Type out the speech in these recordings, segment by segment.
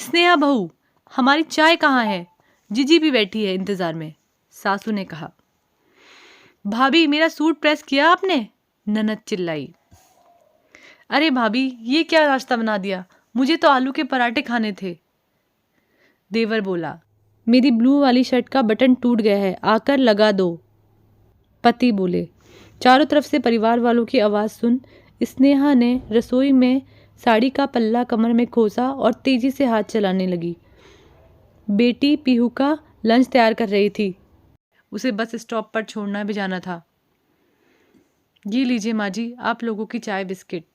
स्नेहा बहू, हमारी चाय कहाँ है? जीजी भी बैठी है इंतजार में, सासू ने कहा। भाभी, मेरा सूट प्रेस किया आपने? ननद चिल्लाई। अरे भाभी, ये क्या नाश्ता बना दिया? मुझे तो आलू के पराठे खाने थे, देवर बोला। मेरी ब्लू वाली शर्ट का बटन टूट गया है, आकर लगा दो, पति बोले। चारों तरफ से परिवार वालों की आवाज़ सुन स्नेहा ने रसोई में साड़ी का पल्ला कमर में खोसा और तेजी से हाथ चलाने लगी। बेटी पीहू का लंच तैयार कर रही थी, उसे बस स्टॉप पर छोड़ना भी जाना था। ये लीजिए माँ जी, आप लोगों की चाय बिस्किट।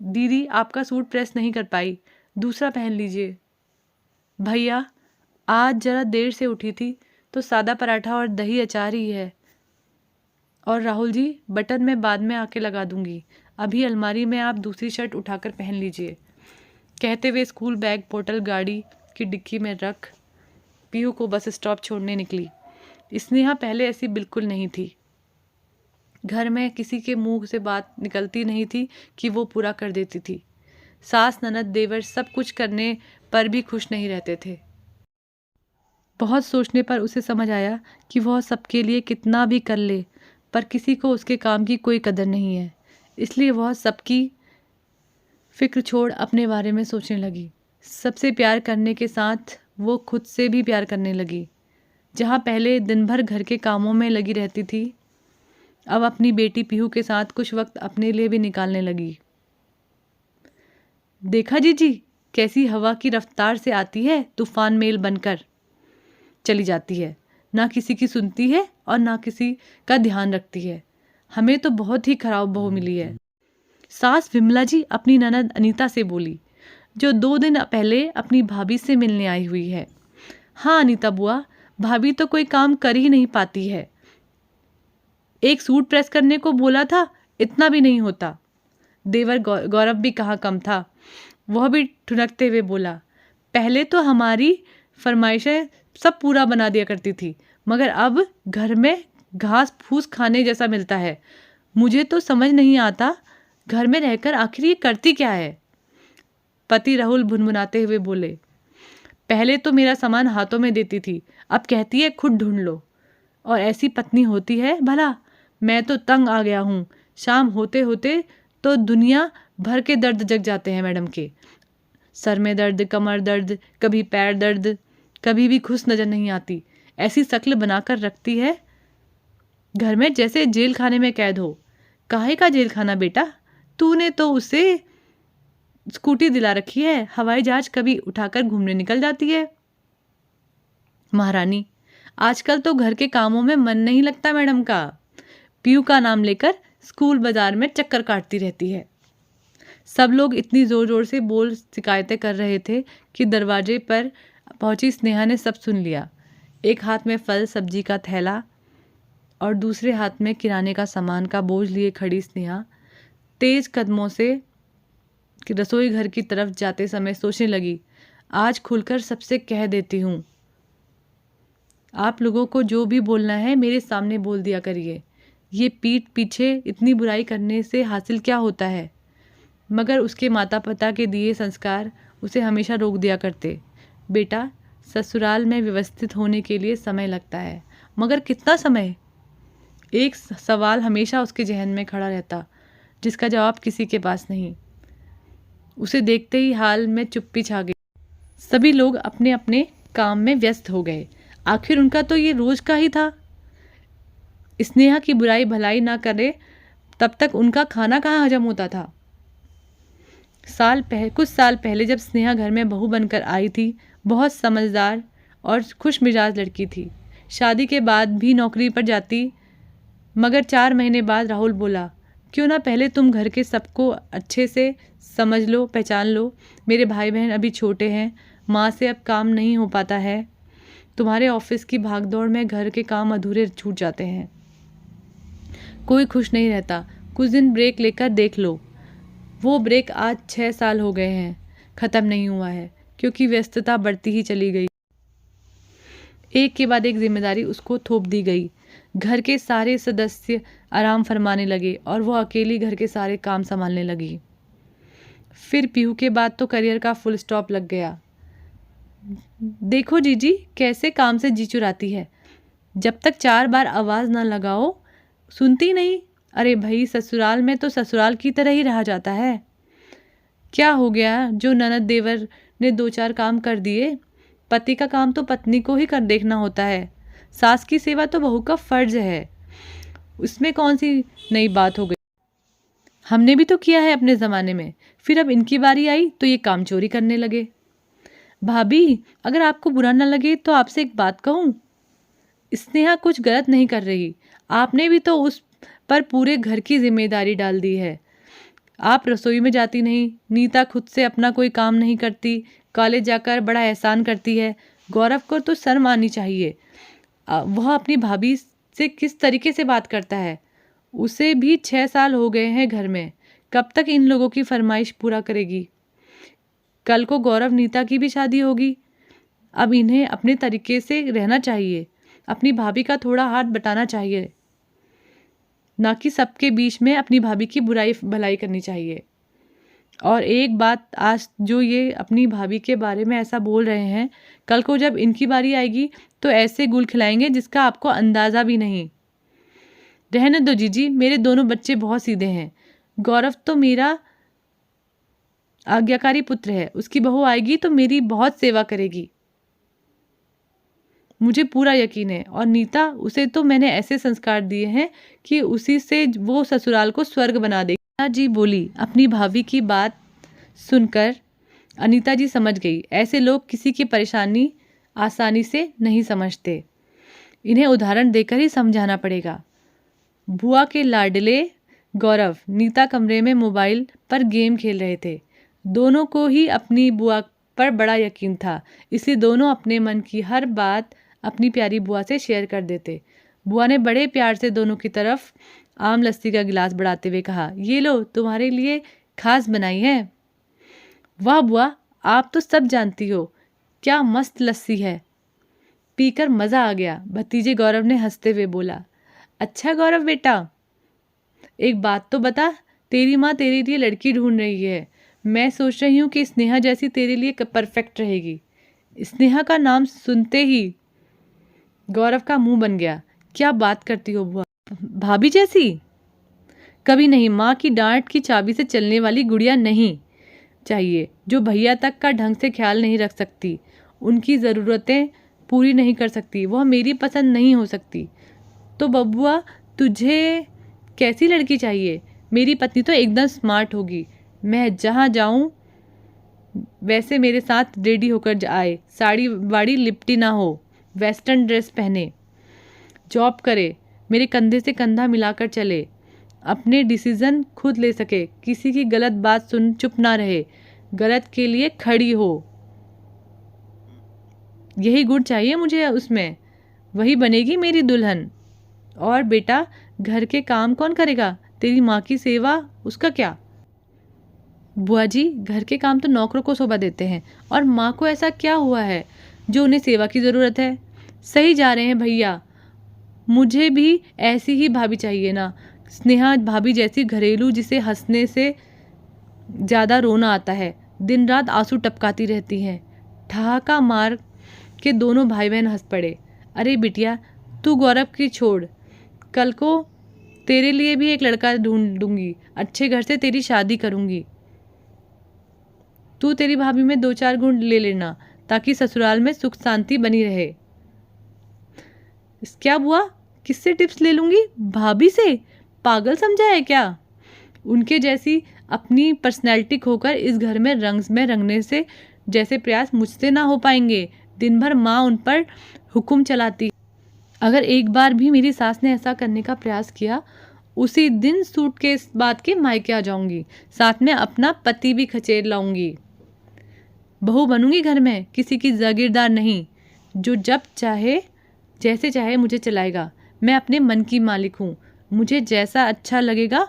दीदी, आपका सूट प्रेस नहीं कर पाई, दूसरा पहन लीजिए। भैया, आज जरा देर से उठी थी तो सादा पराठा और दही अचार ही है। और राहुल जी, बटन मैं बाद में आके लगा दूंगी, अभी अलमारी में आप दूसरी शर्ट उठाकर पहन लीजिए। कहते हुए स्कूल बैग बोतल गाड़ी की डिक्की में रख पीहू को बस स्टॉप छोड़ने निकली। स्नेहा पहले ऐसी बिल्कुल नहीं थी। घर में किसी के मुंह से बात निकलती नहीं थी कि वो पूरा कर देती थी। सास ननद देवर सब कुछ करने पर भी खुश नहीं रहते थे। बहुत सोचने पर उसे समझ आया कि वह सबके लिए कितना भी कर ले, पर किसी को उसके काम की कोई कदर नहीं है। इसलिए वह सबकी फिक्र छोड़ अपने बारे में सोचने लगी। सबसे प्यार करने के साथ वो खुद से भी प्यार करने लगी। जहाँ पहले दिन भर घर के कामों में लगी रहती थी, अब अपनी बेटी पीहू के साथ कुछ वक्त अपने लिए भी निकालने लगी। देखा जीजी, कैसी हवा की रफ्तार से आती है, तूफान मेल बनकर चली जाती है। ना किसी की सुनती है और ना किसी का ध्यान रखती है। हमें तो बहुत ही खराब बहू मिली है, सास विमला जी अपनी ननद अनीता से बोली, जो 2 दिन पहले अपनी भाभी से मिलने आई हुई है। हाँ अनीता बुआ, भाभी तो कोई काम कर ही नहीं पाती है। एक सूट प्रेस करने को बोला था, इतना भी नहीं होता। देवर गौरव भी कहाँ कम था, वह भी ठुनकते हुए बोला, पहले तो हमारी फरमाइशें सब पूरा बना दिया करती थी, मगर अब घर में घास फूस खाने जैसा मिलता है। मुझे तो समझ नहीं आता, घर में रहकर आखिर ये करती क्या है? पति राहुल भुनभुनाते हुए बोले, पहले तो मेरा सामान हाथों में देती थी, अब कहती है खुद ढूंढ लो। और ऐसी पत्नी होती है भला? मैं तो तंग आ गया हूँ। शाम होते होते तो दुनिया भर के दर्द जग जाते हैं मैडम के। सर में दर्द, कमर दर्द, कभी पैर दर्द, कभी भी खुश नजर नहीं आती। ऐसी शक्ल बनाकर रखती है घर में जैसे जेल खाने में कैद हो। काहे का जेल खाना बेटा? तूने तो उसे स्कूटी दिला रखी है, हवाई जहाज कभी उठाकर घूमने निकल जाती है। महारानी, आजकल तो घर के कामों में मन नहीं लगता मैडम का। पीयू का नाम लेकर स्कूल बाजार में चक्कर काटती रहती है। सब लोग इतनी जोर जोर से बोल शिकायतें कर रहे थे कि दरवाजे पर पहुंची स्नेहा ने सब सुन लिया। एक हाथ में फल सब्जी का थैला और दूसरे हाथ में किराने का सामान का बोझ लिए खड़ी स्नेहा तेज कदमों से रसोई घर की तरफ जाते समय सोचने लगी, आज खुलकर सबसे कह देती हूँ, आप लोगों को जो भी बोलना है मेरे सामने बोल दिया करिए। ये पीठ पीछे इतनी बुराई करने से हासिल क्या होता है? मगर उसके माता पिता के दिए संस्कार उसे हमेशा रोक दिया करते, बेटा ससुराल में व्यवस्थित होने के लिए समय लगता है, मगर कितना समय? एक सवाल हमेशा उसके जहन में खड़ा रहता, जिसका जवाब किसी के पास नहीं। उसे देखते ही हाल में चुप्पी छा गई। सभी लोग अपने अपने काम में व्यस्त हो गए। आखिर उनका तो ये रोज का ही था। स्नेहा की बुराई भलाई ना करे तब तक उनका खाना कहाँ हजम होता था। कुछ साल पहले जब स्नेहा घर में बहू बनकर आई थी, बहुत समझदार और खुश मिजाज लड़की थी। शादी के बाद भी नौकरी पर जाती, मगर 4 महीने बाद राहुल बोला, क्यों ना पहले तुम घर के सबको अच्छे से समझ लो, पहचान लो। मेरे भाई बहन अभी छोटे हैं, माँ से अब काम नहीं हो पाता है। तुम्हारे ऑफिस की भागदौड़ में घर के काम अधूरे छूट जाते हैं। कोई खुश नहीं रहता। कुछ दिन ब्रेक लेकर देख लो। वो ब्रेक आज 6 साल हो गए हैं, ख़त्म नहीं हुआ है, क्योंकि व्यस्तता बढ़ती ही चली गई। एक के बाद एक जिम्मेदारी उसको थोप दी गई। घर के सारे सदस्य आराम फरमाने लगे और वो अकेली घर के सारे काम संभालने लगी। फिर पीहू के बाद तो करियर का फुल स्टॉप लग गया। देखो जीजी कैसे काम से जी चुराती है, जब तक 4 बार आवाज़ ना लगाओ सुनती नहीं। अरे भाई ससुराल में तो ससुराल की तरह ही रहा जाता है। क्या हो गया जो ननद देवर ने 2-4 काम कर दिए। पति का काम तो पत्नी को ही कर देखना होता है। सास की सेवा तो बहू का फर्ज है, उसमें कौन सी नई बात हो गई। हमने भी तो किया है अपने ज़माने में, फिर अब इनकी बारी आई तो ये काम चोरी करने लगे। भाभी अगर आपको बुरा ना लगे तो आपसे एक बात कहूँ, स्नेहा कुछ गलत नहीं कर रही। आपने भी तो उस पर पूरे घर की जिम्मेदारी डाल दी है। आप रसोई में जाती नहीं, नीता खुद से अपना कोई काम नहीं करती, कॉलेज जाकर बड़ा एहसान करती है। गौरव को तो शर्म आनी चाहिए। वह अपनी भाभी से किस तरीके से बात करता है। उसे भी 6 साल हो गए हैं घर में, कब तक इन लोगों की फरमाइश पूरा करेगी। कल को गौरव नीता की भी शादी होगी। अब इन्हें अपने तरीके से रहना चाहिए, अपनी भाभी का थोड़ा हाथ बटाना चाहिए, ना कि सबके बीच में अपनी भाभी की बुराई भलाई करनी चाहिए। और एक बात, आज जो ये अपनी भाभी के बारे में ऐसा बोल रहे हैं, कल को जब इनकी बारी आएगी तो ऐसे गुल खिलाएंगे जिसका आपको अंदाज़ा भी नहीं। रहने दो जीजी, मेरे दोनों बच्चे बहुत सीधे हैं। गौरव तो मेरा आज्ञाकारी पुत्र है, उसकी बहू आएगी तो मेरी बहुत सेवा करेगी, मुझे पूरा यकीन है। और नीता, उसे तो मैंने ऐसे संस्कार दिए हैं कि उसी से वो ससुराल को स्वर्ग बना देगी। अनीता जी बोली। अपनी भाभी की बात सुनकर अनीता जी समझ गई, ऐसे लोग किसी की परेशानी आसानी से नहीं समझते, इन्हें उदाहरण देकर ही समझाना पड़ेगा। बुआ के लाडले गौरव नीता कमरे में मोबाइल पर गेम खेल रहे थे। दोनों को ही अपनी बुआ पर बड़ा यकीन था, इसलिए दोनों अपने मन की हर बात अपनी प्यारी बुआ से शेयर कर देते। बुआ ने बड़े प्यार से दोनों की तरफ आम लस्सी का गिलास बढ़ाते हुए कहा, ये लो तुम्हारे लिए खास बनाई है। वाह बुआ, आप तो सब जानती हो, क्या मस्त लस्सी है। पीकर मज़ा आ गया, भतीजे गौरव ने हंसते हुए बोला। अच्छा गौरव बेटा, एक बात तो बता, तेरी माँ तेरे लिए लड़की ढूंढ रही है। मैं सोच रही हूँ कि स्नेहा जैसी तेरे लिए परफेक्ट रहेगी। स्नेहा का नाम सुनते ही गौरव का मुंह बन गया। क्या बात करती हो बुआ, भाभी जैसी? कभी नहीं, माँ की डांट की चाबी से चलने वाली गुड़िया नहीं चाहिए, जो भैया तक का ढंग से ख्याल नहीं रख सकती, उनकी ज़रूरतें पूरी नहीं कर सकती, वह मेरी पसंद नहीं हो सकती। तो बबुआ तुझे कैसी लड़की चाहिए? मेरी पत्नी तो एकदम स्मार्ट होगी, मैं जहाँ जाऊँ वैसे मेरे साथ रेडी होकर आए, साड़ी वाड़ी लिपटी ना हो, वेस्टर्न ड्रेस पहने, जॉब करे, मेरे कंधे से कंधा मिलाकर चले, अपने डिसीज़न खुद ले सके, किसी की गलत बात सुन चुप ना रहे, गलत के लिए खड़ी हो। यही गुण चाहिए मुझे उसमें, वही बनेगी मेरी दुल्हन। और बेटा घर के काम कौन करेगा? तेरी माँ की सेवा, उसका क्या? बुआ जी, घर के काम तो नौकरों को शोभा देते हैं, और माँ को ऐसा क्या हुआ है जो उन्हें सेवा की ज़रूरत है? सही जा रहे हैं भैया, मुझे भी ऐसी ही भाभी चाहिए ना, स्नेहा भाभी जैसी घरेलू, जिसे हंसने से ज़्यादा रोना आता है, दिन रात आंसू टपकाती रहती हैं। ठहाका मार के दोनों भाई बहन हंस पड़े। अरे बिटिया, तू गौरव की छोड़, कल को तेरे लिए भी एक लड़का ढूंढ दूंगी, अच्छे घर से तेरी शादी करूंगी। तू तेरी भाभी में 2-4 गुण ले लेना, ताकि ससुराल में सुख शांति बनी रहे। क्या बुआ, किससे टिप्स ले लूंगी? भाभी से? पागल समझा है क्या? उनके जैसी अपनी पर्सनैलिटी खोकर इस घर में रंग में रंगने से जैसे प्रयास मुझसे ना हो पाएंगे। दिन भर माँ उन पर हुक्म चलाती, अगर एक बार भी मेरी सास ने ऐसा करने का प्रयास किया, उसी दिन सूटकेस बात के मायके आ जाऊंगी, साथ में अपना पति भी खचेर लाऊंगी। बहू बनूंगी घर में, किसी की जागीरदार नहीं, जो जब चाहे जैसे चाहे मुझे चलाएगा। मैं अपने मन की मालिक हूँ, मुझे जैसा अच्छा लगेगा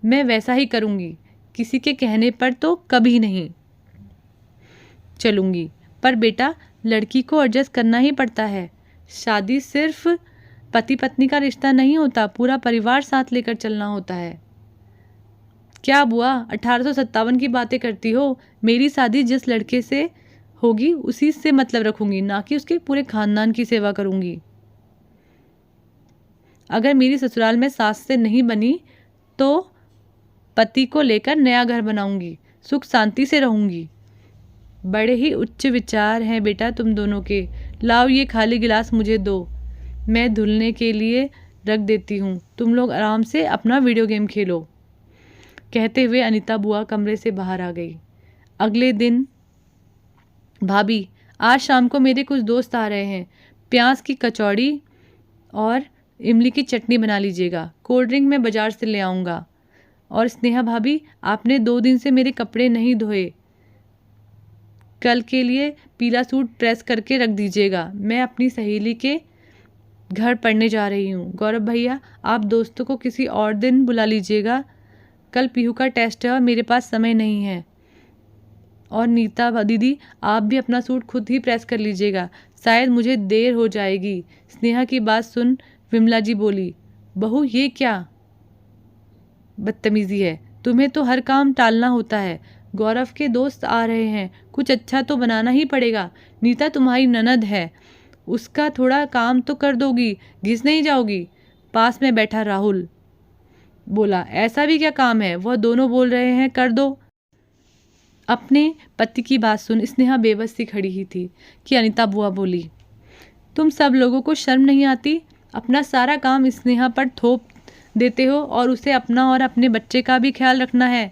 मैं वैसा ही करूँगी, किसी के कहने पर तो कभी नहीं चलूँगी। पर बेटा, लड़की को एडजस्ट करना ही पड़ता है, शादी सिर्फ पति पत्नी का रिश्ता नहीं होता, पूरा परिवार साथ लेकर चलना होता है। क्या बुआ 1857 की बातें करती हो? मेरी शादी जिस लड़के से होगी उसी से मतलब रखूंगी, ना कि उसके पूरे खानदान की सेवा करूंगी। अगर मेरी ससुराल में सास से नहीं बनी तो पति को लेकर नया घर बनाऊंगी, सुख शांति से रहूंगी। बड़े ही उच्च विचार हैं बेटा तुम दोनों के। लाओ ये खाली गिलास मुझे दो, मैं धुलने के लिए रख देती हूँ, तुम लोग आराम से अपना वीडियो गेम खेलो। कहते हुए अनीता बुआ कमरे से बाहर आ गई। अगले दिन, भाभी आज शाम को मेरे कुछ दोस्त आ रहे हैं, प्याज की कचौड़ी और इमली की चटनी बना लीजिएगा, कोल्ड ड्रिंक मैं बाजार से ले आऊँगा। और स्नेहा भाभी आपने 2 दिन से मेरे कपड़े नहीं धोए, कल के लिए पीला सूट प्रेस करके रख दीजिएगा, मैं अपनी सहेली के घर पढ़ने जा रही हूँ। गौरव भैया आप दोस्तों को किसी और दिन बुला लीजिएगा, कल पीहू का टेस्ट है और मेरे पास समय नहीं है। और नीता दीदी आप भी अपना सूट खुद ही प्रेस कर लीजिएगा, शायद मुझे देर हो जाएगी। स्नेहा की बात सुन विमला जी बोली, बहू ये क्या बदतमीजी है, तुम्हें तो हर काम टालना होता है। गौरव के दोस्त आ रहे हैं, कुछ अच्छा तो बनाना ही पड़ेगा। नीता तुम्हारी ननद है, उसका थोड़ा काम तो कर दोगी, घिस नहीं जाओगी। पास में बैठा राहुल बोला, ऐसा भी क्या काम है, वह दोनों बोल रहे हैं कर दो। अपने पति की बात सुन स्नेहा बेबस सी खड़ी ही थी कि अनीता बुआ बोली, तुम सब लोगों को शर्म नहीं आती? अपना सारा काम स्नेहा पर थोप देते हो और उसे अपना और अपने बच्चे का भी ख्याल रखना है।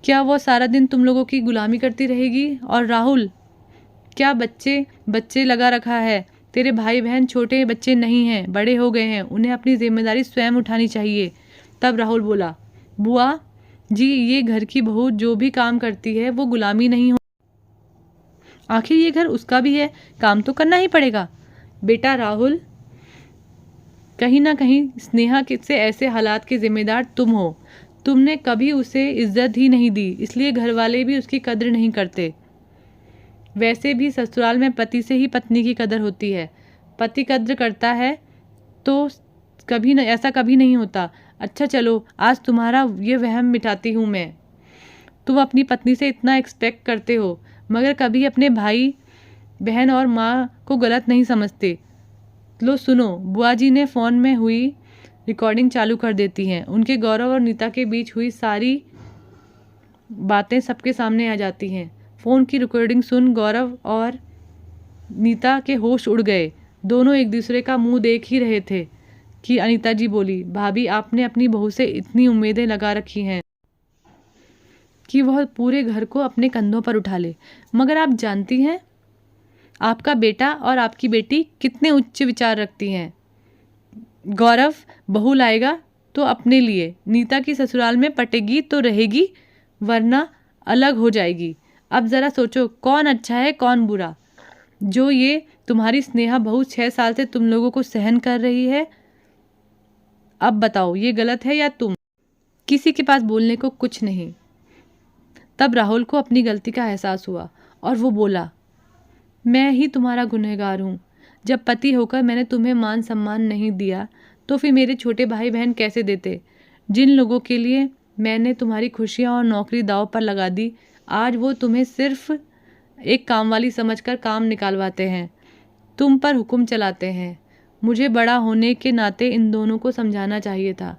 क्या वो सारा दिन तुम लोगों की गुलामी करती रहेगी? और राहुल क्या बच्चे लगा रखा है? तेरे भाई बहन छोटे बच्चे नहीं हैं, बड़े हो गए हैं, उन्हें अपनी जिम्मेदारी स्वयं उठानी चाहिए। तब राहुल बोला, बुआ जी ये घर की बहू जो भी काम करती है वो गुलामी नहीं हो, आखिर ये घर उसका भी है, काम तो करना ही पड़ेगा। बेटा राहुल कहीं ना कहीं स्नेहा से ऐसे हालात के जिम्मेदार तुम हो, तुमने कभी उसे इज्जत ही नहीं दी, इसलिए घर वाले भी उसकी कद्र नहीं करते। वैसे भी ससुराल में पति से ही पत्नी की कदर होती है, पति कद्र करता है तो कभी ऐसा कभी नहीं होता। अच्छा चलो आज तुम्हारा ये वहम मिटाती हूँ मैं। तुम अपनी पत्नी से इतना एक्सपेक्ट करते हो मगर कभी अपने भाई बहन और माँ को गलत नहीं समझते। लो सुनो, बुआ जी ने फ़ोन में हुई रिकॉर्डिंग चालू कर देती हैं, उनके गौरव और नीता के बीच हुई सारी बातें सबके सामने आ जाती हैं। फ़ोन की रिकॉर्डिंग सुन गौरव और नीता के होश उड़ गए, दोनों एक दूसरे का मुंह देख ही रहे थे कि अनीता जी बोली, भाभी आपने अपनी बहू से इतनी उम्मीदें लगा रखी हैं कि वह पूरे घर को अपने कंधों पर उठा ले, मगर आप जानती हैं आपका बेटा और आपकी बेटी कितने उच्च विचार रखती हैं। गौरव बहू लाएगा तो अपने लिए, नीता की ससुराल में पटेगी तो रहेगी वरना अलग हो जाएगी। अब ज़रा सोचो कौन अच्छा है कौन बुरा। जो ये तुम्हारी स्नेहा बहू 6 साल से तुम लोगों को सहन कर रही है, अब बताओ ये गलत है या तुम? किसी के पास बोलने को कुछ नहीं। तब राहुल को अपनी गलती का एहसास हुआ और वो बोला, मैं ही तुम्हारा गुनहगार हूँ। जब पति होकर मैंने तुम्हें मान सम्मान नहीं दिया तो फिर मेरे छोटे भाई बहन कैसे देते? जिन लोगों के लिए मैंने तुम्हारी खुशियाँ और नौकरी दांव पर लगा दी, आज वो तुम्हें सिर्फ एक काम वाली समझकर काम निकालवाते हैं, तुम पर हुक्म चलाते हैं। मुझे बड़ा होने के नाते इन दोनों को समझाना चाहिए था।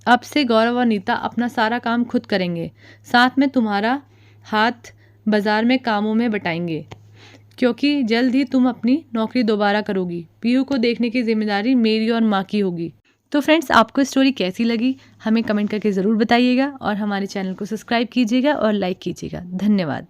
अब से गौरव और नीता अपना सारा काम खुद करेंगे, साथ में तुम्हारा हाथ बाजार में कामों में बटाएंगे, क्योंकि जल्द ही तुम अपनी नौकरी दोबारा करोगी। पीयू को देखने की जिम्मेदारी मेरी और माँ की होगी। तो फ्रेंड्स आपको स्टोरी कैसी लगी हमें कमेंट करके ज़रूर बताइएगा और हमारे चैनल को सब्सक्राइब कीजिएगा और लाइक कीजिएगा। धन्यवाद।